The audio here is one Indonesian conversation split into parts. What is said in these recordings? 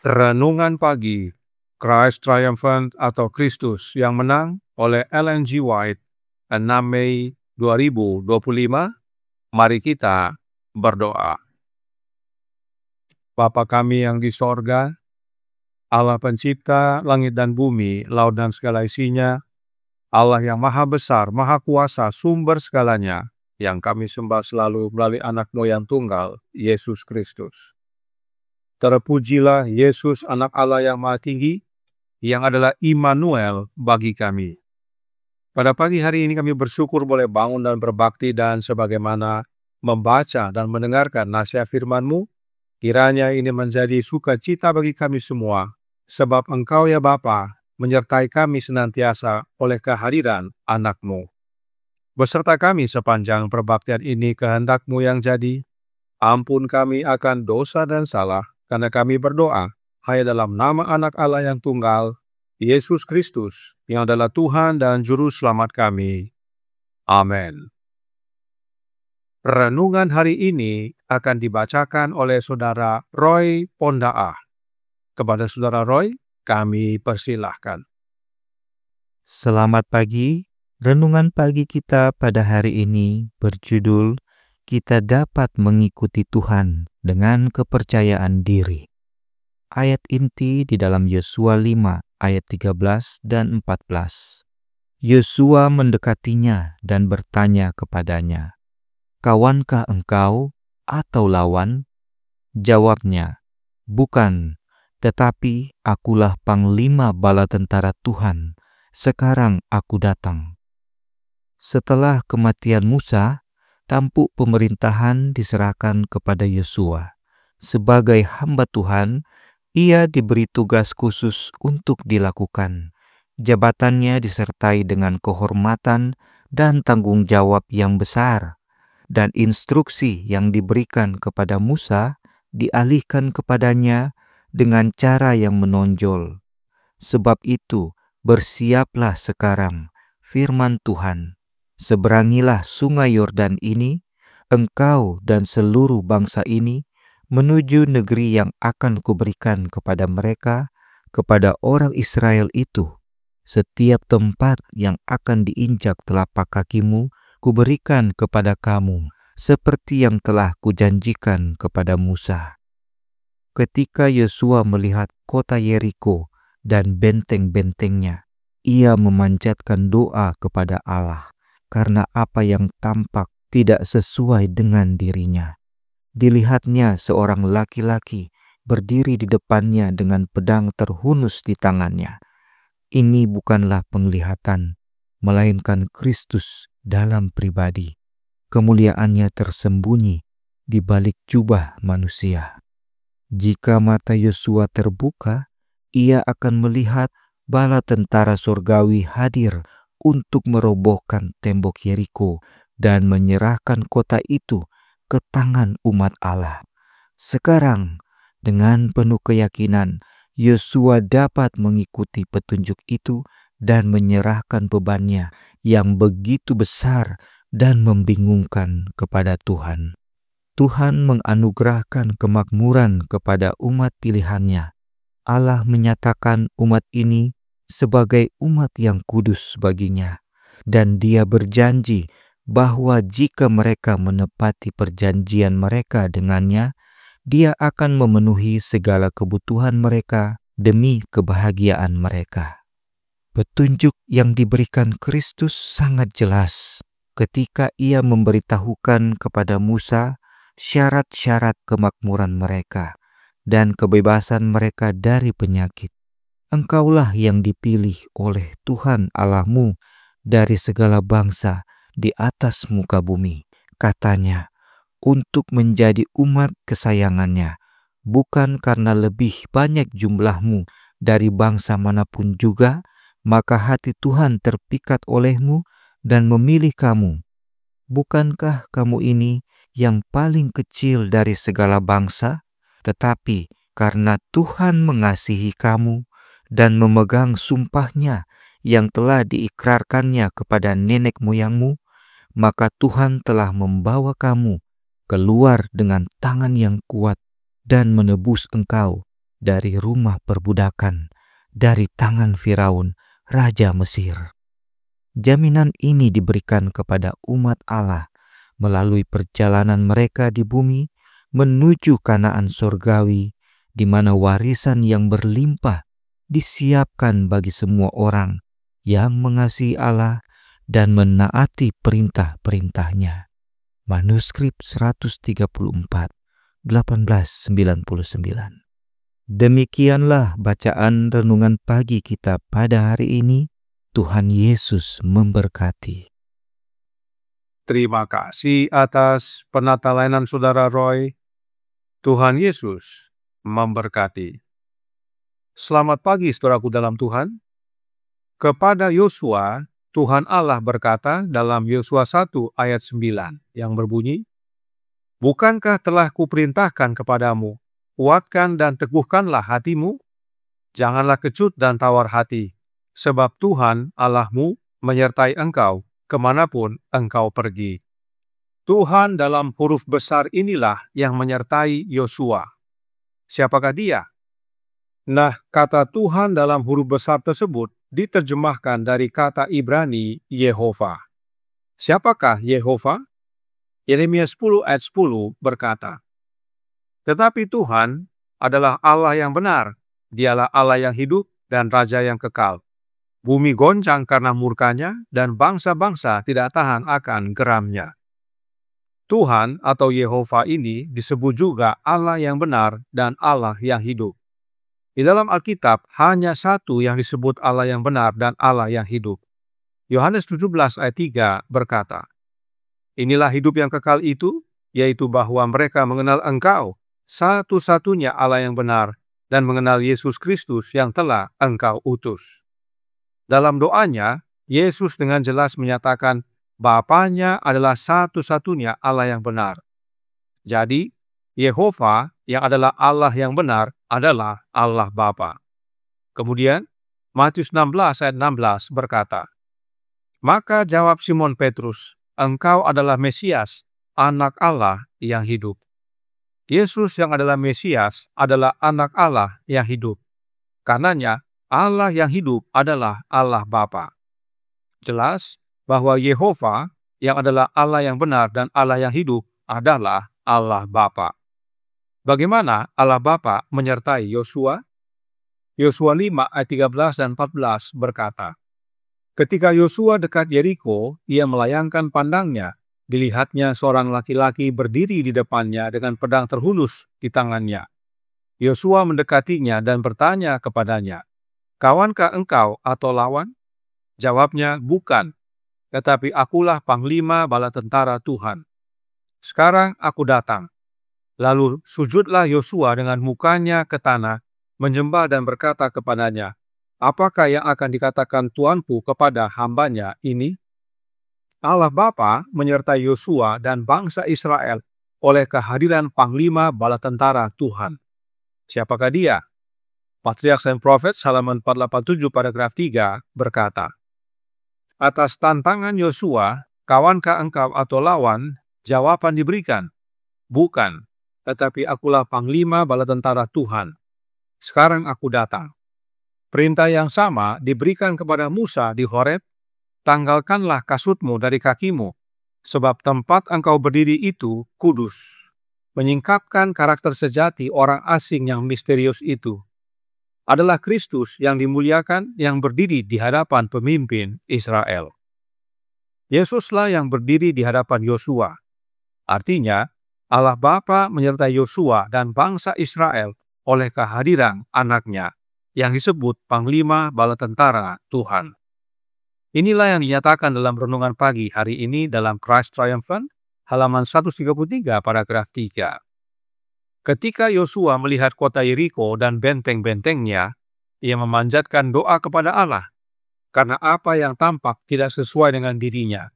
Renungan Pagi, Christ Triumphant atau Kristus yang Menang oleh Ellen G. White, 6 Mei 2025. Mari kita berdoa. Bapa kami yang di sorga, Allah pencipta langit dan bumi, laut dan segala isinya, Allah yang maha besar, maha kuasa, sumber segalanya, yang kami sembah selalu melalui anak-Mu yang tunggal, Yesus Kristus. Terpujilah Yesus, anak Allah yang maha tinggi, yang adalah Immanuel bagi kami. Pada pagi hari ini kami bersyukur boleh bangun dan berbakti, dan sebagaimana membaca dan mendengarkan nasihat firman-Mu, kiranya ini menjadi sukacita bagi kami semua, sebab Engkau ya Bapa menyertai kami senantiasa oleh kehadiran anak-Mu. Beserta kami sepanjang perbaktian ini kehendak-Mu yang jadi, ampun kami akan dosa dan salah, karena kami berdoa hanya dalam nama anak Allah yang tunggal, Yesus Kristus, yang adalah Tuhan dan Juru Selamat kami. Amin. Renungan hari ini akan dibacakan oleh Saudara Roy Pondaah. Kepada Saudara Roy, kami persilahkan. Selamat pagi. Renungan pagi kita pada hari ini berjudul Kita Dapat Mengikuti Tuhan dengan Kepercayaan Diri. Ayat inti di dalam Yosua 5 ayat 13 dan 14. Yosua mendekatinya dan bertanya kepadanya, "Kawankah engkau atau lawan?" Jawabnya, "Bukan, tetapi akulah panglima bala tentara Tuhan. Sekarang aku datang." Setelah kematian Musa, tampuk pemerintahan diserahkan kepada Yosua. Sebagai hamba Tuhan, ia diberi tugas khusus untuk dilakukan. Jabatannya disertai dengan kehormatan dan tanggung jawab yang besar, dan instruksi yang diberikan kepada Musa dialihkan kepadanya dengan cara yang menonjol. Sebab itu, bersiaplah sekarang, firman Tuhan. Seberangilah sungai Yordan ini, engkau dan seluruh bangsa ini, menuju negeri yang akan kuberikan kepada mereka, kepada orang Israel itu. Setiap tempat yang akan diinjak telapak kakimu, kuberikan kepada kamu, seperti yang telah kujanjikan kepada Musa. Ketika Yosua melihat kota Yeriko dan benteng-bentengnya, ia memanjatkan doa kepada Allah, karena apa yang tampak tidak sesuai dengan dirinya. Dilihatnya seorang laki-laki berdiri di depannya dengan pedang terhunus di tangannya. Ini bukanlah penglihatan, melainkan Kristus dalam pribadi. Kemuliaannya tersembunyi di balik jubah manusia. Jika mata Yosua terbuka, ia akan melihat bala tentara surgawi hadir untuk merobohkan tembok Yeriko dan menyerahkan kota itu ke tangan umat Allah. Sekarang, dengan penuh keyakinan, Yosua dapat mengikuti petunjuk itu dan menyerahkan bebannya yang begitu besar dan membingungkan kepada Tuhan. Tuhan menganugerahkan kemakmuran kepada umat pilihannya. Allah menyatakan umat ini sebagai umat yang kudus baginya, dan Dia berjanji bahwa jika mereka menepati perjanjian mereka dengannya, Dia akan memenuhi segala kebutuhan mereka demi kebahagiaan mereka. Petunjuk yang diberikan Kristus sangat jelas ketika Ia memberitahukan kepada Musa syarat-syarat kemakmuran mereka dan kebebasan mereka dari penyakit. Engkaulah yang dipilih oleh Tuhan Allahmu dari segala bangsa di atas muka bumi, katanya, untuk menjadi umat kesayangannya, bukan karena lebih banyak jumlahmu dari bangsa manapun juga, maka hati Tuhan terpikat olehmu dan memilih kamu. Bukankah kamu ini yang paling kecil dari segala bangsa? Tetapi karena Tuhan mengasihi kamu dan memegang sumpahnya yang telah diikrarkannya kepada nenek moyangmu, maka Tuhan telah membawa kamu keluar dengan tangan yang kuat dan menebus engkau dari rumah perbudakan, dari tangan Firaun, Raja Mesir. Jaminan ini diberikan kepada umat Allah melalui perjalanan mereka di bumi menuju Kanaan surgawi, di mana warisan yang berlimpah disiapkan bagi semua orang yang mengasihi Allah dan menaati perintah-perintahnya. Manuskrip 134, 1899. Demikianlah bacaan renungan pagi kita pada hari ini. Tuhan Yesus memberkati. Terima kasih atas penatalainan Saudara Roy. Tuhan Yesus memberkati. Selamat pagi saudaraku dalam Tuhan. Kepada Yosua, Tuhan Allah berkata dalam Yosua 1 ayat 9 yang berbunyi, "Bukankah telah kuperintahkan kepadamu, kuatkan dan teguhkanlah hatimu? Janganlah kecut dan tawar hati, sebab Tuhan Allahmu menyertai engkau kemanapun engkau pergi." Tuhan dalam huruf besar inilah yang menyertai Yosua. Siapakah dia? Nah, kata Tuhan dalam huruf besar tersebut diterjemahkan dari kata Ibrani Yehova. Siapakah Yehova? Yeremia 10 ayat 10 berkata, "Tetapi Tuhan adalah Allah yang benar, Dialah Allah yang hidup dan Raja yang kekal. Bumi goncang karena murkanya dan bangsa-bangsa tidak tahan akan geramnya." Tuhan atau Yehova ini disebut juga Allah yang benar dan Allah yang hidup. Di dalam Alkitab hanya satu yang disebut Allah yang benar dan Allah yang hidup. Yohanes 17 ayat 3 berkata, "Inilah hidup yang kekal itu, yaitu bahwa mereka mengenal Engkau, satu-satunya Allah yang benar, dan mengenal Yesus Kristus yang telah Engkau utus." Dalam doanya, Yesus dengan jelas menyatakan Bapanya adalah satu-satunya Allah yang benar. Jadi, Yehova yang adalah Allah yang benar adalah Allah Bapa. Kemudian, Matius 16 ayat 16 berkata, "Maka jawab Simon Petrus, Engkau adalah Mesias, anak Allah yang hidup." Yesus yang adalah Mesias adalah anak Allah yang hidup. Karenanya, Allah yang hidup adalah Allah Bapa. Jelas bahwa Yehova yang adalah Allah yang benar dan Allah yang hidup adalah Allah Bapa. Bagaimana Allah Bapa menyertai Yosua? Yosua 5 ayat 13 dan 14 berkata, "Ketika Yosua dekat Yeriko, ia melayangkan pandangnya. Dilihatnya seorang laki-laki berdiri di depannya dengan pedang terhunus di tangannya. Yosua mendekatinya dan bertanya kepadanya, 'Kawankah engkau atau lawan?' Jawabnya, 'Bukan, tetapi akulah panglima bala tentara Tuhan. Sekarang aku datang.' Lalu sujudlah Yosua dengan mukanya ke tanah, menyembah dan berkata kepadanya, 'Apakah yang akan dikatakan Tuanku kepada hambanya ini?' Allah Bapa menyertai Yosua dan bangsa Israel oleh kehadiran panglima bala tentara Tuhan. Siapakah dia? Patriarchs and Prophets halaman 487 paragraf 3 berkata, "Atas tantangan Yosua, kawankah engkau atau lawan? Jawaban diberikan, bukan, tetapi akulah panglima bala tentara Tuhan. Sekarang aku datang." Perintah yang sama diberikan kepada Musa di Horeb, "Tanggalkanlah kasutmu dari kakimu, sebab tempat engkau berdiri itu kudus." Menyingkapkan karakter sejati orang asing yang misterius itu adalah Kristus yang dimuliakan yang berdiri di hadapan pemimpin Israel. Yesuslah yang berdiri di hadapan Yosua. Artinya, Allah Bapa menyertai Yosua dan bangsa Israel oleh kehadiran anaknya yang disebut Panglima Bala Tentara Tuhan. Inilah yang dinyatakan dalam renungan pagi hari ini dalam Christ Triumphant, halaman 133 paragraf 3. Ketika Yosua melihat kota Yeriko dan benteng-bentengnya, ia memanjatkan doa kepada Allah, karena apa yang tampak tidak sesuai dengan dirinya.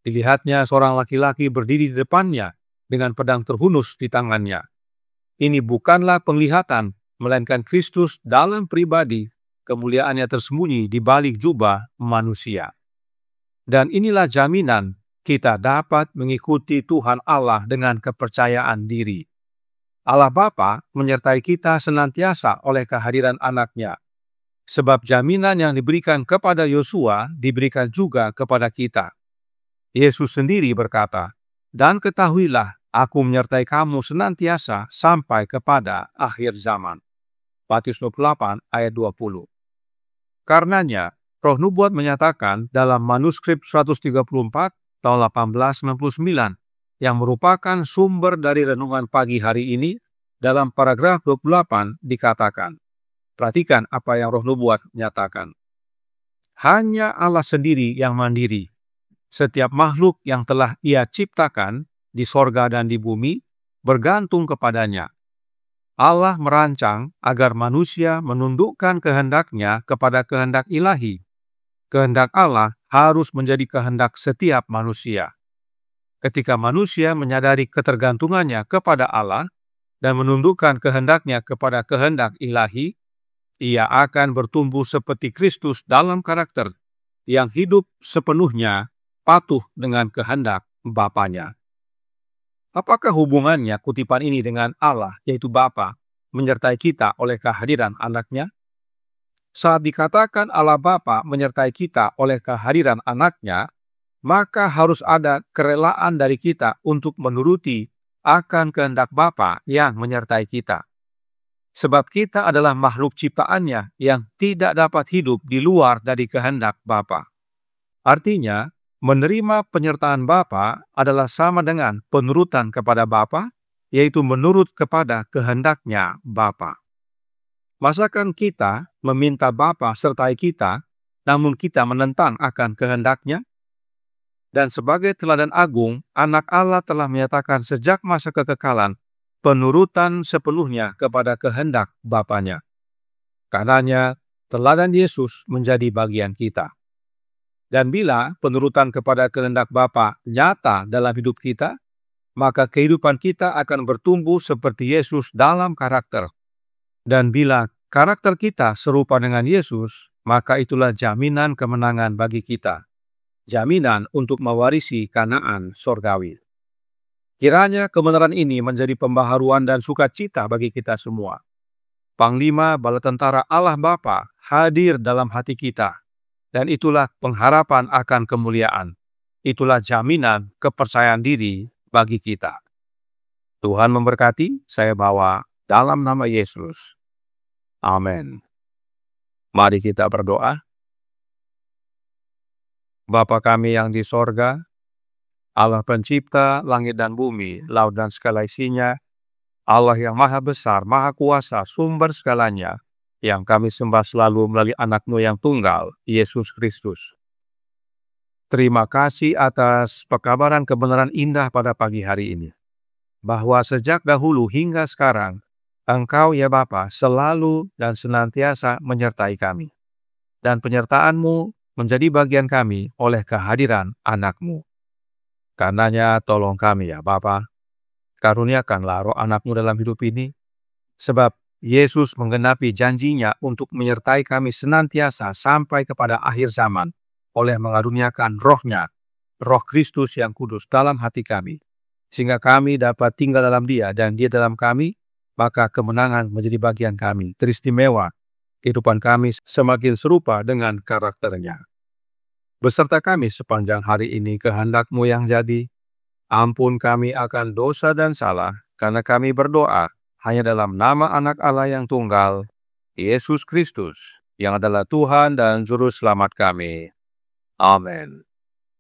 Dilihatnya seorang laki-laki berdiri di depannya dengan pedang terhunus di tangannya. Ini bukanlah penglihatan, melainkan Kristus dalam pribadi, kemuliaannya tersembunyi di balik jubah manusia. Dan inilah jaminan kita dapat mengikuti Tuhan Allah dengan kepercayaan diri. Allah Bapa menyertai kita senantiasa oleh kehadiran anaknya. Sebab jaminan yang diberikan kepada Yosua diberikan juga kepada kita. Yesus sendiri berkata, "Dan ketahuilah, aku menyertai kamu senantiasa sampai kepada akhir zaman." Matius 28 ayat 20. Karenanya, Roh Nubuat menyatakan dalam manuskrip 134 tahun 1899 yang merupakan sumber dari renungan pagi hari ini, dalam paragraf 28 dikatakan, perhatikan apa yang Roh Nubuat nyatakan. Hanya Allah sendiri yang mandiri. Setiap makhluk yang telah Ia ciptakan di sorga dan di bumi bergantung kepadanya. Allah merancang agar manusia menundukkan kehendaknya kepada kehendak ilahi. Kehendak Allah harus menjadi kehendak setiap manusia. Ketika manusia menyadari ketergantungannya kepada Allah dan menundukkan kehendaknya kepada kehendak ilahi, ia akan bertumbuh seperti Kristus dalam karakter yang hidup sepenuhnya patuh dengan kehendak Bapanya. Apakah hubungannya kutipan ini dengan Allah, yaitu Bapa, menyertai kita oleh kehadiran anaknya? Saat dikatakan Allah Bapa menyertai kita oleh kehadiran anaknya, maka harus ada kerelaan dari kita untuk menuruti akan kehendak Bapa yang menyertai kita. Sebab kita adalah makhluk ciptaannya yang tidak dapat hidup di luar dari kehendak Bapa. Artinya, menerima penyertaan Bapa adalah sama dengan penurutan kepada Bapa, yaitu menurut kepada kehendaknya Bapa. Masakan kita meminta Bapa sertai kita, namun kita menentang akan kehendaknya? Dan sebagai teladan agung, anak Allah telah menyatakan sejak masa kekekalan penurutan sepenuhnya kepada kehendak Bapanya. Karenanya, teladan Yesus menjadi bagian kita. Dan bila penurutan kepada kehendak Bapa nyata dalam hidup kita, maka kehidupan kita akan bertumbuh seperti Yesus dalam karakter. Dan bila karakter kita serupa dengan Yesus, maka itulah jaminan kemenangan bagi kita. Jaminan untuk mewarisi Kanaan sorgawi. Kiranya kebenaran ini menjadi pembaharuan dan sukacita bagi kita semua. Panglima Bala Tentara Allah Bapa hadir dalam hati kita, dan itulah pengharapan akan kemuliaan. Itulah jaminan kepercayaan diri bagi kita. Tuhan memberkati, saya bawa dalam nama Yesus. Amin. Mari kita berdoa. Bapa kami yang di sorga, Allah pencipta langit dan bumi, laut dan segala isinya, Allah yang maha besar, maha kuasa, sumber segalanya, yang kami sembah selalu melalui anak-Mu yang tunggal, Yesus Kristus. Terima kasih atas pekabaran kebenaran indah pada pagi hari ini, bahwa sejak dahulu hingga sekarang, Engkau ya Bapa selalu dan senantiasa menyertai kami. Dan penyertaan-Mu menjadi bagian kami oleh kehadiran anak-Mu. Karenanya tolong kami ya Bapa, karuniakanlah roh anak-Mu dalam hidup ini, sebab Yesus menggenapi janjinya untuk menyertai kami senantiasa sampai kepada akhir zaman oleh mengaruniakan Roh-Nya, Roh Kristus yang kudus dalam hati kami, sehingga kami dapat tinggal dalam Dia dan Dia dalam kami, maka kemenangan menjadi bagian kami, teristimewa. Kehidupan kami semakin serupa dengan karakternya. Beserta kami sepanjang hari ini kehendak-Mu yang jadi. Ampun kami akan dosa dan salah, karena kami berdoa hanya dalam nama Anak Allah yang tunggal, Yesus Kristus, yang adalah Tuhan dan Juru Selamat kami. Amin.